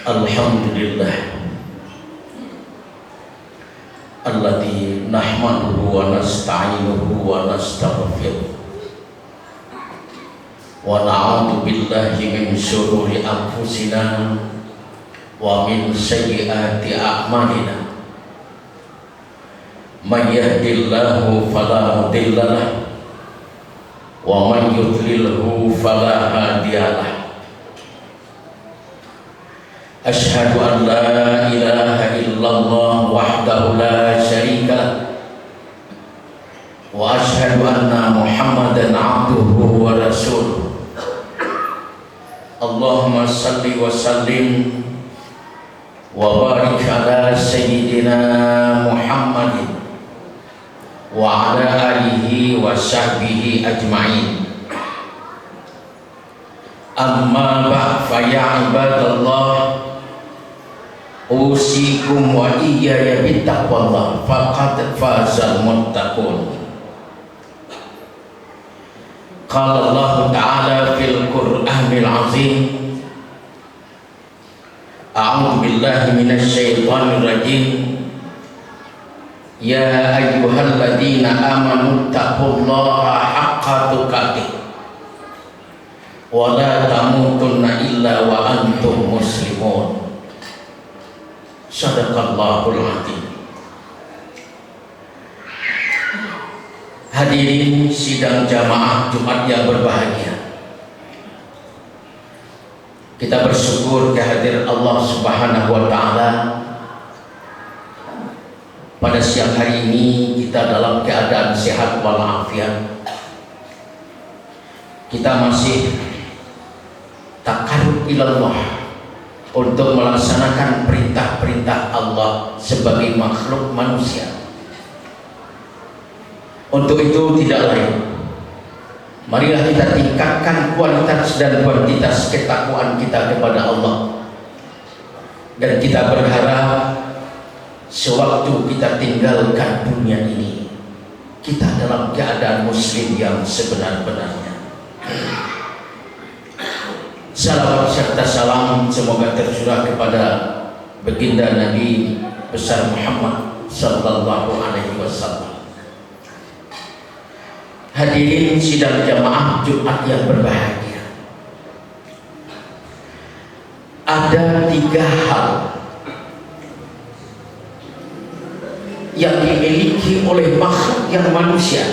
Alhamdulillah alladzi nahmaduhu wa nasta'inuhu wa nastaghfiruh wa na'udzu billahi min syururi anfusina wa min sayyiati a'malina. May yahdihillahu fala mudilla lahu wa man yudlilhu fala hadiya lahu. Asyhadu an la ilaha illallah wahdahu la syarika lah wa asyhadu anna Muhammadan abduhu wa rasuluh. Allahumma salli wa sallim wa barik ala sayyidina Muhammadin wa ala alihi wa sahbihi ajma'in. Amma ba'd, fa ya ibadallah, usikum wa iyaya bittaqwallah faqad fazal muttaqun. Qala Allah Ta'ala fil Qur'anil Azim, a'udzu billahi minasy syaithanir rajim. Ya ayyuhalladzina amanu taqullaha haqqa tuqatih wa la tamutunna illa wa antum muslimun. Sadaqallahul azim. Hadirin sidang jamaah Jumat yang berbahagia, kita bersyukur kehadiran Allah Subhanahu wa Ta'ala. Pada siang hari ini kita dalam keadaan sehat walafiat. Kita masih takarrub ilallah untuk melaksanakan perintah-perintah Allah sebagai makhluk manusia. Untuk itu tidak lain, marilah kita tingkatkan kualitas dan kuantitas ketakwaan kita kepada Allah. Dan kita berharap sewaktu kita tinggalkan dunia ini, kita dalam keadaan muslim yang sebenar-benarnya. Salawat serta salam semoga tercurah kepada baginda Nabi besar Muhammad sallallahu alaihi wasallam. Hadirin sidang jamaah Jumat yang berbahagia, ada 3 hal yang dimiliki oleh makhluk yang manusia.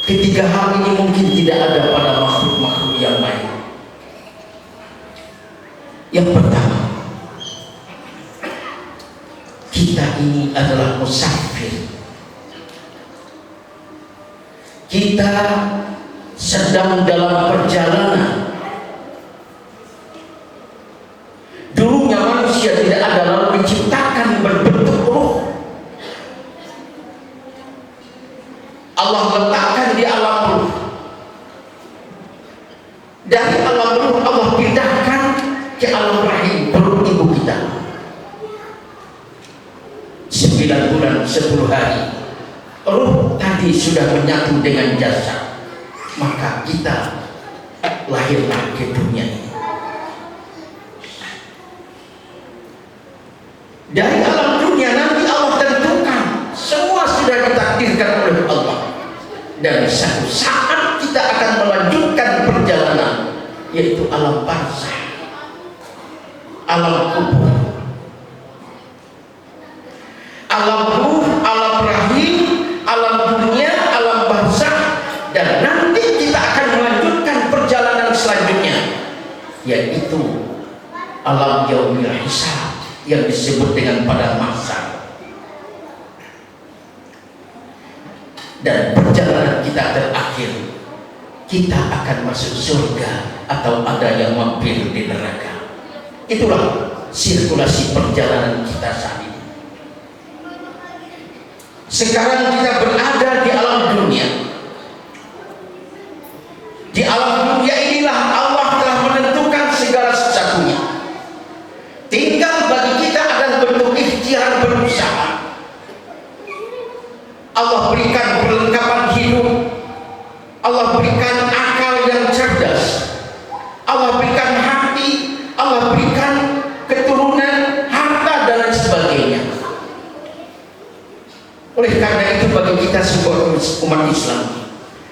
Ketiga hal ini mungkin tidak ada pada makhluk-makhluk yang lain. Yang pertama, kita ini adalah musafir. Kita sedang dalam perjalanan. Dulunya manusia tidak ada, lalu diciptakan berbentuk ruh. Allah letakkan di alam ruh. Dari alam ruh Allah pindahkan ke alam rahim, perut ibu kita. 9 bulan 10 hari ruh tadi sudah menyatu dengan jasad, maka kita lahirlah ke dunia ini. Dari alam dunia nanti Allah tentukan, semua sudah ditakdirkan oleh Allah. Dan satu saat kita akan melanjutkan perjalanan, yaitu alam barzakh, alam kubur, alam ruh, alam rahim, alam dunia, alam barzakh. Dan nanti kita akan melanjutkan perjalanan selanjutnya, yaitu alam yaumil hisab yang disebut dengan padang mahsyar. Dan perjalanan kita terakhir, kita akan masuk surga atau ada yang mampir di neraka. Itulah sirkulasi perjalanan kita saat ini. Sekarang kita berada di alam dunia. Di alam dunia inilah Allah telah menentukan segala sesuatunya. Tinggal bagi kita adalah bentuk ikhtiar berusaha. Allah berikan perlengkapan hidup, Allah berikan akal yang cerdas, umat Islam,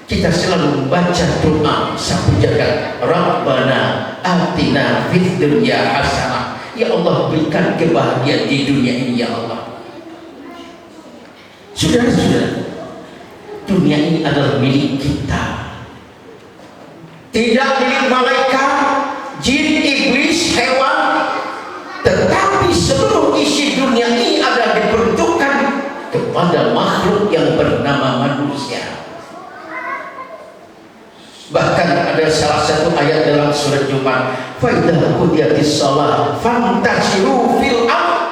kita selalu membaca doa sapu jagat, Rabbana atina fid dunya hasanah. Ya Allah, berikan kebahagiaan di dunia ini ya Allah. Saudara-saudara, dunia ini adalah milik kita, tidak milik malaikat, jin, iblis, hewan, tetapi seluruh isi dunia ini adalah diperuntukkan kepada makhluk yang bernama manusia. Bahkan ada salah satu ayat dalam surat Jumat, fa idza qudiyatis shalah fantashiru fil ardh.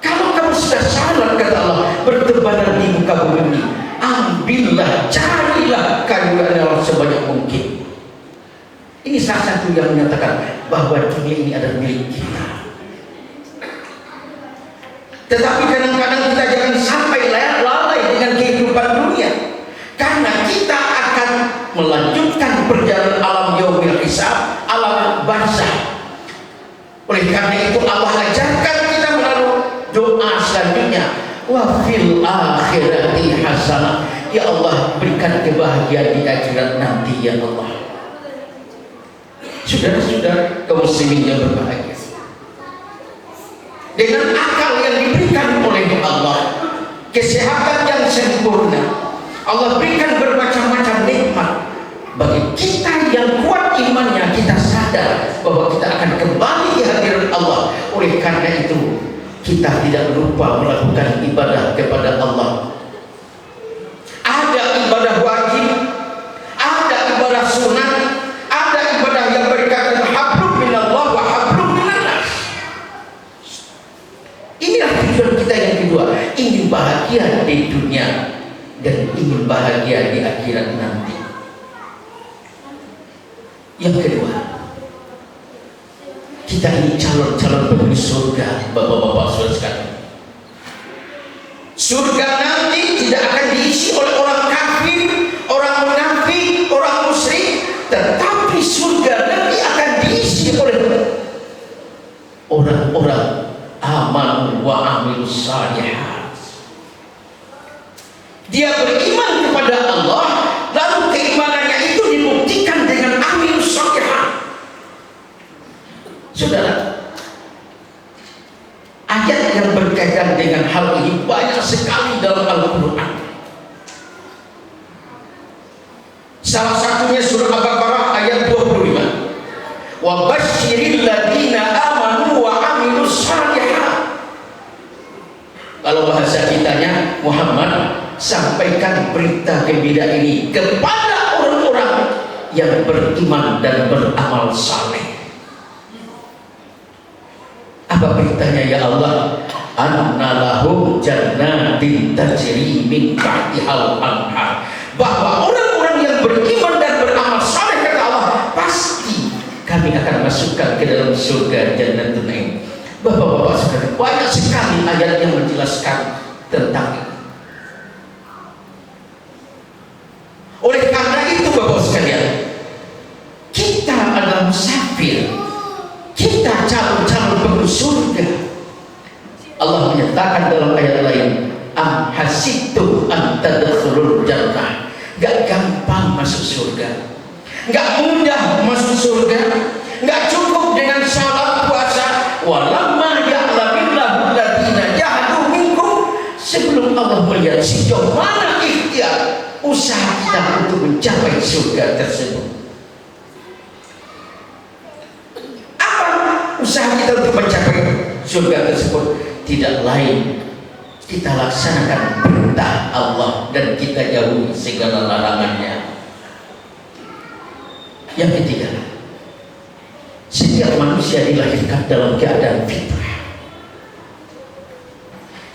Kalau kamu sudah salat, kata Allah, bertebaran di muka bumi, ambillah, carilah karunia sebanyak mungkin. Ini salah satu yang menyatakan bahwa dunia ini adalah milik kita. Tetapi kadang-kadang kita jangan sampai lalai dengan kehidupan dunia, karena kita akan melanjutkan perjalanan alam yaumil hisab, alam barzakh. Oleh karena itu Allah ajarkan kita melalui doa selanjutnya, wa fil akhirati hasanah. Ya Allah, berikan kebahagiaan di akhirat nanti ya Allah. Saudara-saudara kaum muslimin yang berbahagia, dengan akal yang diberikan oleh Allah, kesehatan yang sempurna, Allah berikan bermacam-macam nikmat bagi kita yang kuat imannya. Kita sadar bahwa kita akan kembali di hadirat Allah. Oleh karena itu kita tidak lupa melakukan ibadah kepada Allah. Ada ibadah wajib, ada ibadah sunat, ada ibadah yang berkaitan hablum minallah wa hablum minannas. Inilah tujuan kita yang kedua, ingin bahagia di dunia dan ingin bahagia di akhirat nanti. Yang kedua, kita ini calon-calon penghuni surga, bapak-bapak saudara sekalian. Surga nanti tidak akan diisi oleh orang kafir, orang munafik, orang musyrik, tetapi surga nanti akan diisi oleh orang-orang aman wa amilus shalihat. Dia beriman kepada Allah, lalu keimanannya itu dibuktikan dengan amilus shalihat. Saudara, ayat yang berkaitan dengan hal ini banyak sekali dalam Al-Quran. Salah satunya surah Al-Baqarah ayat 25. Wa basyiril ladina amanu wa amilus shalihat. Kalau bahasa kitanya, Muhammad, sampaikan berita gembira ini kepada orang-orang yang beriman dan beramal saleh. Apa beritanya ya Allah? Anna lahum jannatin tajri min tahtihal anhar. Bahwa orang-orang yang beriman dan beramal saleh, kata Allah, pasti kami akan masukkan ke dalam surga Jannatul Naim. Bapak-bapak sekalian, banyak sekali ayat yang menjelaskan tentang itu. Oleh karena itu bapak sekalian, kita adalah musafir, kita calon-calon penghuni surga. Allah menyatakan dalam ayat lain, am hasibtum an tadkhulul jannah. Gak gampang masuk surga, gak mudah masuk surga, gak cukup dengan salat puasa. Walamma ya'lamillahu alladziina jahadu minkum. Sebelum Allah melihat sejauh mana ikhtiar usaha kita untuk mencapai surga tersebut. Usaha kita untuk mencapai surga tersebut tidak lain kita laksanakan perintah Allah dan kita jauhi segala larangannya. Yang ketiga, setiap manusia dilahirkan dalam keadaan fitrah.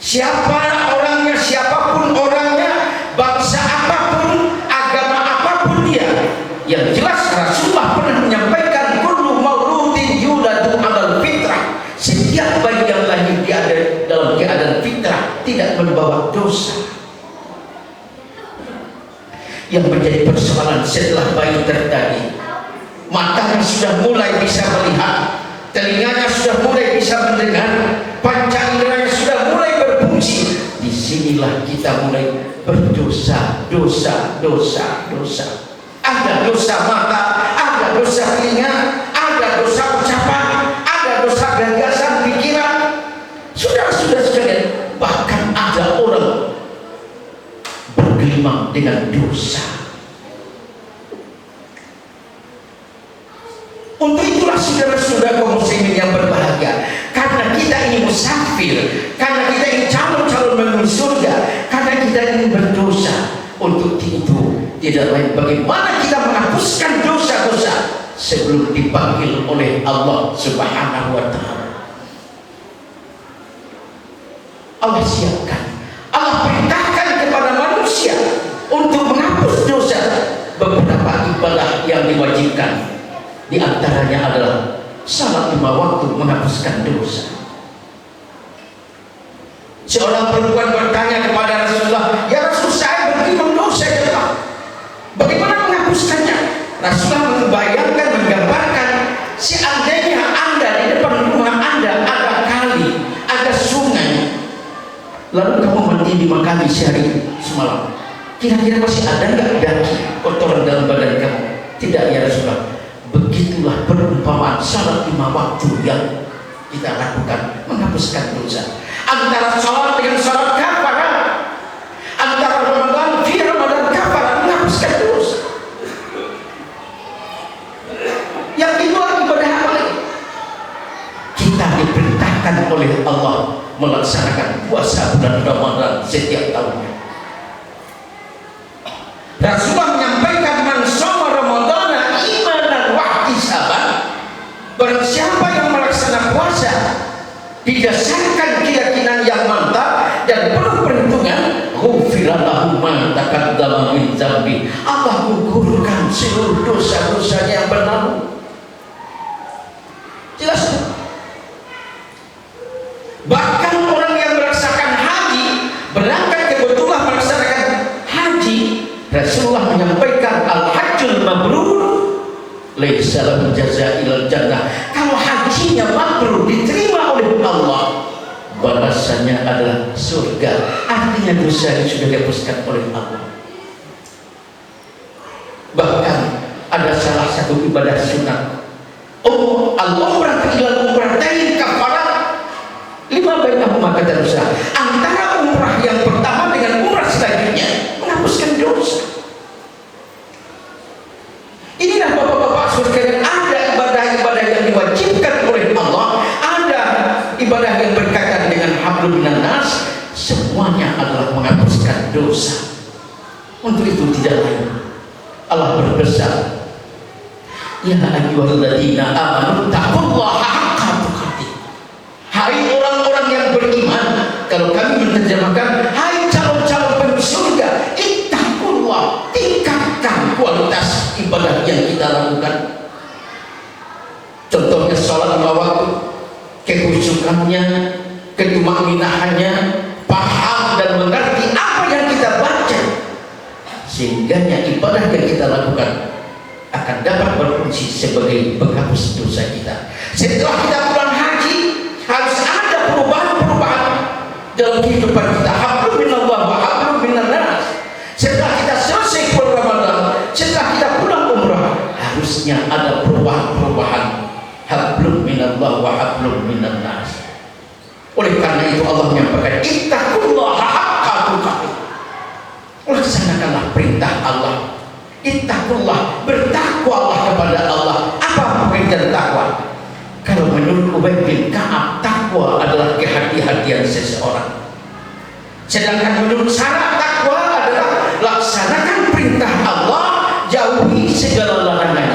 Siapa orangnya, siapapun orangnya, bangsa apapun, agama apapun dia, yang jelas Rasulullah pernah menyampaikan, kullu mauludin yuladu alal fitrah. Setiap bayi yang lahir dia ada dalam keadaan fitrah, tidak membawa dosa. Yang menjadi persoalan setelah bayi terjadi, matanya sudah mulai bisa melihat, telinganya sudah mulai bisa mendengar, panca inderanya sudah mulai berfungsi. Di disinilah kita mulai berdosa. Ada dosa mata, ada dosa telinga, ada dosa ucapan, ada dosa gagasan pikiran. Saudara-saudara sekalian, bahkan ada orang bergelimang dengan dosa. Untuk itulah saudara-saudara kaum muslimin yang berbahagia, karena kita ini musafir, karena kita ini calon-calon menuju surga, karena kita ini berdosa. Untuk itu tidak lain bagaimana kita menghapuskan dosa-dosa sebelum dipanggil oleh Allah Subhanahu wa Ta'ala. Allah siapkan, Allah perintahkan kepada manusia untuk menghapus dosa. Beberapa ibadah yang diwajibkan, di antaranya adalah salat 5 waktu menghapuskan dosa. Seorang perempuan bertanya kepada Rasulullah, "Ya Rasul, saya bergelimang dosa ya Allah. Bagaimana menghapuskannya?" Rasulullah membayangkan, menggambarkan, seandainya Anda di depan rumah Anda ada kali, ada sungai, lalu kamu mandi 5 kali sehari semalam, kira-kira masih ada nggak daging kotoran dalam badan kamu? Tidak ya Rasulullah. Begitulah perumpamaan salat 5 waktu yang kita lakukan menghapuskan dosa. Antara salat dengan salat kafarat, antara Ramadan fi Ramadan kafarat, menghapuskan dosa. Yang kedua, ibadah apa lagi? Kita diperintahkan oleh Allah melaksanakan puasa bulan Ramadan setiap tahunnya. Rasulullah menyampaikan, "Man shoma Ramadana imanan wa ihtisaban." Barang siapa yang melaksanakan puasa didasarkan keyakinan yang mantap dan penuh perhitungan, ghufira lahu ma taqaddama min dzambi. Allah gugurkan seluruh dosa-dosanya yang berlalu. Jelas? Bahkan orang yang merasakan haji, berangkat kebetulan melaksanakan haji, Rasulullah menyampaikan, "Al-hajjul mabrur laisa lahu jazaa'il jannah." Kalau hajinya mabrur, diterima oleh Allah, balasannya adalah surga. Artinya dosanya sudah dihapuskan oleh Allah. Bahkan ada salah satu ibadah sunat, al-umrah ila umratain kafarat lima bainahuma, kata Rasul. Antara umrah yang pertama dengan umrah selanjutnya menghapuskan dosa. Inilah bapak-bapak sekalian, ada ibadah-ibadah yang diwajibkan oleh Allah, ada ibadah yang berkaitan dengan hablum minan nas, semuanya adalah menghapuskan dosa. Untuk itu tidak lain, Allah berpesan, "Ya ayyuhalladzina amanu taqullaha haqqa tuqatih." Hai orang-orang yang beriman, kalau kami menerjemahkan, hai calon-calon penuju surga, ittaqullah, tingkatkan kualitas ibadah yang kita lakukan. Contohnya sholat 5 waktu, kekhusyukannya, ketumakninahannya, paham dan mengerti apa yang kita baca, sehingga ibadah yang kita lakukan akan dapat berfungsi sebagai penghapus dosa kita. Setelah kita pulang haji, harus ada perubahan-perubahan dalam kehidupan kita. Hablum minallah wa hablum minan nas. Setelah kita selesai pulang Ramadan, setelah kita pulang umrah, harusnya ada perubahan-perubahan. Hablum minallah wa hablum minan nas. Oleh karena itu Allah menyampaikan, ittaqullaha haqqa tuqatih. Laksanakanlah perintah Allah. Ittaqullah, bertakwalah kepada Allah. Apa pengertian takwa? Kalau menurut Ubay bin Ka'ab, takwa adalah kehati-hatian seseorang. Sedangkan menurut syarat takwa adalah laksanakan perintah Allah, jauhi segala larangan.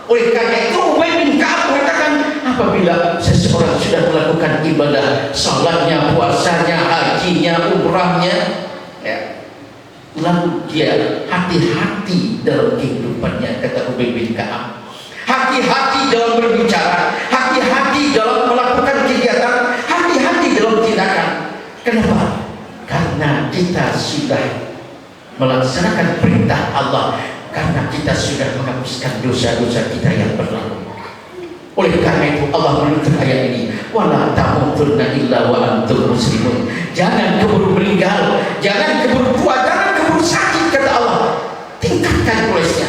Oleh karena itu Ubay bin Ka'ab mengatakan, apabila seseorang sudah melakukan ibadah, salatnya, puasanya, hajinya, umrahnya, ya, lalu dia hati-hati dalam kehidupannya, kata Ubay bin Ka'ab. Hati-hati dalam berbicara, hati-hati dalam melakukan kegiatan, hati-hati dalam tindakan. Kenapa? Karena kita sudah melaksanakan perintah Allah, karena kita sudah menghapuskan dosa-dosa kita yang berlalu. Oleh karena itu Allah menutup ayat ini, wala tamutunna illa wa antum muslimun. Jangan keburu meninggal, jangan keburu tua, jangan keburu sakit, kata Allah. Tingkatkan prosesnya.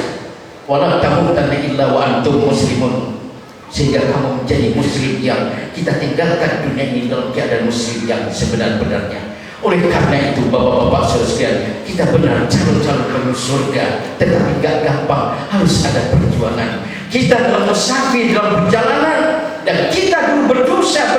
Wala tamutunna illa wa antum muslimun, sehingga kamu menjadi muslim yang kita tinggalkan dunia ini dalam keadaan muslim yang sebenar-benarnya. Oleh karena itu bapak-bapak sekalian, kita benar calon-calon penuh surga, tetapi gak gampang, harus ada perjuangan. Kita dalam musafir, dalam perjalanan, dan kita dulu berdosa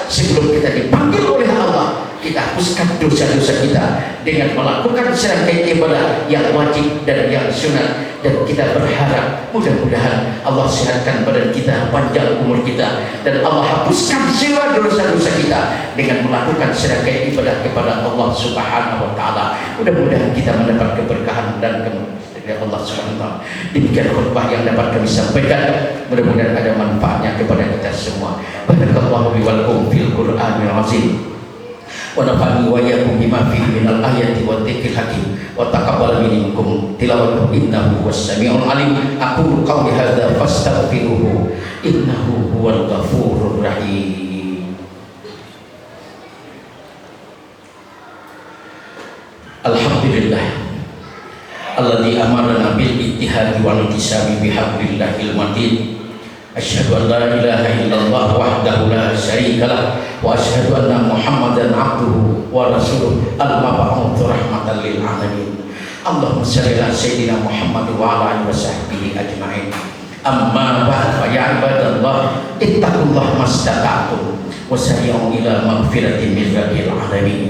sebelum kita dipanggil oleh Allah. Kita hapuskan dosa-dosa kita dengan melakukan serangkaian ibadah yang wajib dan yang sunat, dan kita berharap mudah-mudahan Allah sehatkan badan kita, panjang umur kita, dan Allah hapuskan semua dosa-dosa kita dengan melakukan serangkaian ibadah kepada Allah Subhanahu wa taala. Mudah-mudahan kita mendapat keberkahan dan dari Allah Subhanahu wa taala. Demikian khutbah yang dapat kami sampaikan, mudah-mudahan ada manfaatnya kepada kita semua. Barakallahu li wa lakum fil Qur'anil azim. Wa nafa'ani wa iyyakum bima fihi minal ayati wa dzikril hakim wa taqabbal minkum tilawatahu innahu was-sami'ul alim. Aqulu qawli hadza fastaghfiruhu innahu huwal ghafurur rahim. Alhamdulillah alladzi amarna bil ittihadi wal intisami bihablillahil matin. Asyhadu an la ilaha illallah wahdahu la syarika lah wa asyhadu anna Muhammadan abduhu wa rasuluh al-mab'uts rahmatan lil alamin. Allahumma shalli ala sayyidina Muhammad wa ala alihi washabbihi ajma'in. Amma ba'd, fa ya ibadallah ittaqullaha mastata'tum wa sari'u ila maghfiratin min rabbil alamin.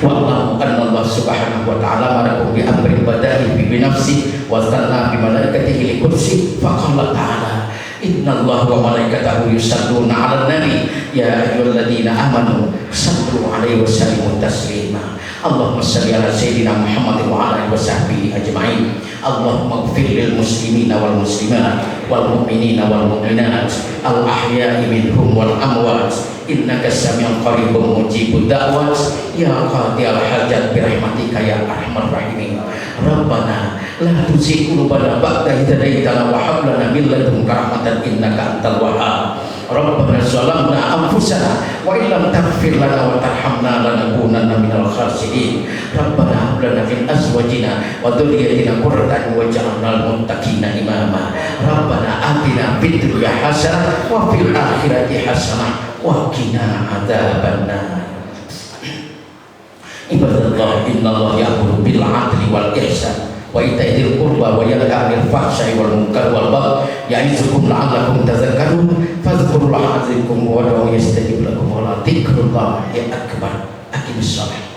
Wa'lamu anna Allah subhanahu wa ta'ala marakum bi amrin bada'i bi nafsi wa sanna bi malaikatihi li kursi faqala ta'ala inna Allah wa malaikatahu yusalluna 'alan nabi ya ayyuhalladzina amanu sallu 'alaihi wa sallimu taslima. Allahumma shalli ala sayyidina Muhammad wa ala alihi washabbihi ajma'in. Allahumma ighfir lil muslimina wal muslimat wal mu'minina wal mu'minat al ahya'i minhum wal amwat innaka sami'un qaribun mujibud da'wat ya qadiyal hajat bi rahmatika ya arhamar rahimin. Rabbana la tuzigh qulubana ba'da idh hadaytana wa hab lana min ladunka rahmatan innaka antal wahhab. Rabbana zalamna anfusana wa illam taghfir lana wa tarhamna lanakunanna minal khasirin. Rabbana hab lana min azwajina wa dhurriyyatina qurrata a'yun waj'alna lil muttaqina imama. Rabbana atina fid dunya hasanah wa fil akhirati hasanah wa qina adzabannar. Ibadallah innallaha ya'muru bil 'adli wal ihsan wa ita'i dzil qurba wa yanha 'anil fahsya'i wal munkari wal baghi ya'izukum la'allakum tadhakkarun fadhkurullaha 'azzakum wa la yastajib lakum wa la dzikrullahi akbar. Aqimissalah.